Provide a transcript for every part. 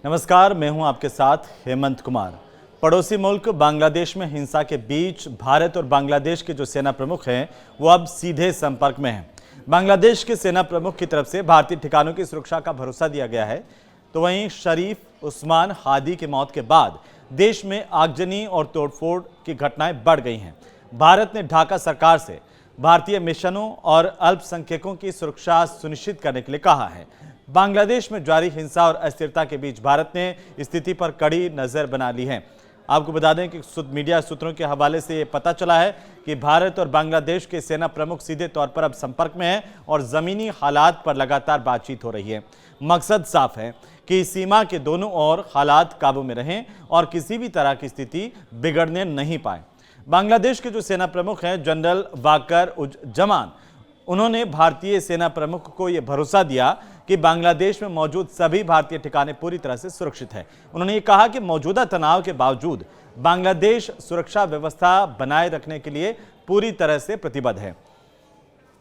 नमस्कार, मैं हूं आपके साथ हेमंत कुमार। पड़ोसी मुल्क बांग्लादेश में हिंसा के बीच भारत और बांग्लादेश के जो सेना प्रमुख हैं वो अब सीधे संपर्क में हैं। बांग्लादेश के सेना प्रमुख की तरफ से भारतीय ठिकानों की सुरक्षा का भरोसा दिया गया है, तो वहीं शरीफ उस्मान हादी की मौत के बाद देश में आगजनी और तोड़फोड़ की घटनाएं बढ़ गई हैं। भारत ने ढाका सरकार से भारतीय मिशनों और अल्पसंख्यकों की सुरक्षा सुनिश्चित करने के लिए कहा है। बांग्लादेश में जारी हिंसा और अस्थिरता के बीच भारत ने स्थिति पर कड़ी नजर बना ली है। आपको बता दें कि मीडिया सूत्रों के हवाले से ये पता चला है कि भारत और बांग्लादेश के सेना प्रमुख सीधे तौर पर अब संपर्क में हैं और जमीनी हालात पर लगातार बातचीत हो रही है। मकसद साफ है कि सीमा के दोनों ओर हालात काबू में रहें और किसी भी तरह की स्थिति बिगड़ने नहीं पाए। बांग्लादेश के जो सेना प्रमुख हैं जनरल वाकर उज़्ज़मान, उन्होंने भारतीय सेना प्रमुख को यह भरोसा दिया कि बांग्लादेश में मौजूद सभी भारतीय ठिकाने पूरी तरह से सुरक्षित है। उन्होंने ये कहा कि मौजूदा तनाव के बावजूद बांग्लादेश सुरक्षा व्यवस्था बनाए रखने के लिए पूरी तरह से प्रतिबद्ध है।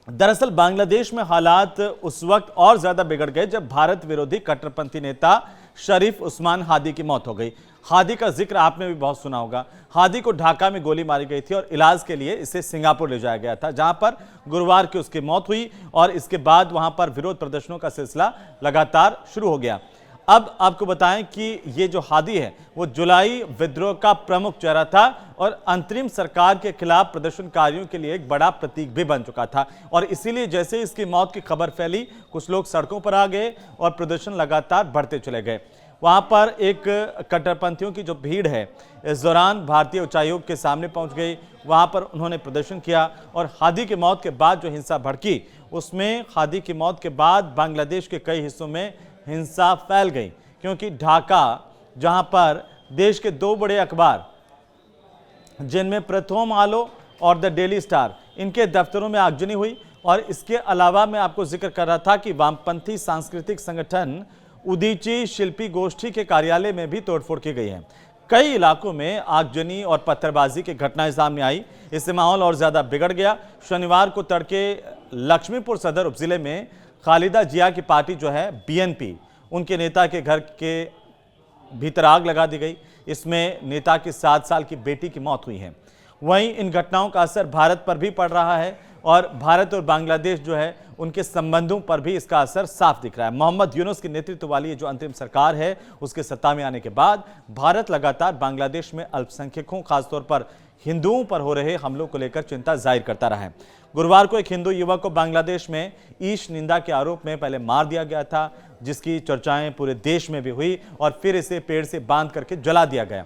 दरअसल बांग्लादेश में हालात उस वक्त और ज्यादा बिगड़ गए जब भारत विरोधी कट्टरपंथी नेता शरीफ उस्मान हादी की मौत हो गई। हादी का जिक्र आपने भी बहुत सुना होगा। हादी को ढाका में गोली मारी गई थी और इलाज के लिए इसे सिंगापुर ले जाया गया था, जहां पर गुरुवार की उसकी मौत हुई और इसके बाद वहां पर विरोध प्रदर्शनों का सिलसिला लगातार शुरू हो गया। अब आपको बताएं कि ये जो हादी है वो जुलाई विद्रोह का प्रमुख चेहरा था और अंतरिम सरकार के खिलाफ प्रदर्शनकारियों के लिए एक बड़ा प्रतीक भी बन चुका था। और इसीलिए जैसे इसकी मौत की खबर फैली, कुछ लोग सड़कों पर आ गए और प्रदर्शन लगातार बढ़ते चले गए। वहां पर एक कट्टरपंथियों की जो भीड़ है इस दौरान भारतीय उच्चायोग के सामने पहुंच गई। वहां पर उन्होंने प्रदर्शन किया और हादी की मौत के बाद जो हिंसा भड़की, उसमें हादी की मौत के बाद बांग्लादेश के कई हिस्सों में हिंसा फैल गई, क्योंकि ढाका, जहां पर देश के दो बड़े अखबार जिनमें प्रथम आलो और द डेली स्टार, इनके दफ्तरों में आगजनी हुई। और इसके अलावा मैं आपको जिक्र कर रहा था कि वामपंथी सांस्कृतिक संगठन उदीची शिल्पी गोष्ठी के कार्यालय में भी तोड़फोड़ की गई है। कई इलाकों में आगजनी और पत्थरबाजी की घटनाएं सामने आई। इससे माहौल और ज्यादा बिगड़ गया। शनिवार को तड़के लक्ष्मीपुर सदर उपजिले में खालिदा जिया की पार्टी जो है बीएनपी, उनके नेता के घर के भीतर आग लगा दी गई। इसमें नेता की 7 साल की बेटी की मौत हुई है। वहीं इन घटनाओं का असर भारत पर भी पड़ रहा है और भारत और बांग्लादेश जो है उनके संबंधों पर भी इसका असर साफ दिख रहा है। मोहम्मद यूनुस के नेतृत्व वाली जो अंतरिम सरकार है उसके सत्ता में आने के बाद भारत लगातार बांग्लादेश में अल्पसंख्यकों, खासतौर पर हिंदुओं पर हो रहे हमलों को लेकर चिंता जाहिर करता रहा है। गुरुवार को एक हिंदू युवक को बांग्लादेश में ईश निंदा के आरोप में पहले मार दिया गया था, जिसकी चर्चाएं पूरे देश में भी हुई और फिर इसे पेड़ से बांध करके जला दिया गया।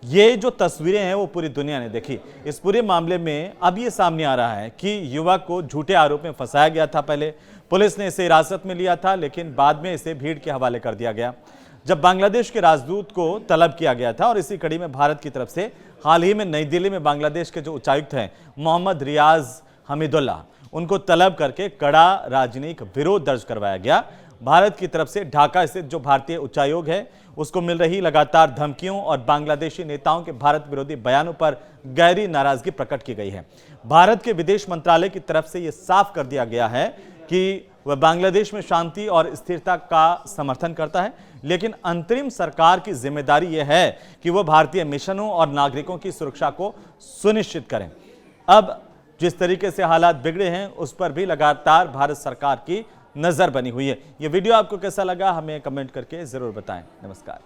ये जो तस्वीरें हैं वो पूरी दुनिया ने देखी। इस पूरे मामले में अब ये सामने आ रहा है कि युवक को झूठे आरोप में फंसाया गया था। पहले पुलिस ने इसे हिरासत में लिया था, लेकिन बाद में इसे भीड़ के हवाले कर दिया गया जब बांग्लादेश के राजदूत को तलब किया गया था। और इसी कड़ी में भारत की तरफ से हाल ही में नई दिल्ली में बांग्लादेश के जो उच्चायुक्त हैं मोहम्मद रियाज हमीदुल्लाह, उनको तलब करके कड़ा राजनयिक विरोध दर्ज करवाया गया। भारत की तरफ से ढाका स्थित जो भारतीय उच्चायोग है उसको मिल रही लगातार धमकियों और बांग्लादेशी नेताओं के भारत विरोधी बयानों पर गहरी नाराजगी प्रकट की गई है। भारत के विदेश मंत्रालय की तरफ से यह साफ कर दिया गया है कि वह बांग्लादेश में शांति और स्थिरता का समर्थन करता है, लेकिन अंतरिम सरकार की जिम्मेदारी यह है कि वह भारतीय मिशनों और नागरिकों की सुरक्षा को सुनिश्चित करें। अब जिस तरीके से हालात बिगड़े हैं उस पर भी लगातार भारत सरकार की नजर बनी हुई है। यह वीडियो आपको कैसा लगा हमें कमेंट करके जरूर बताएं। नमस्कार।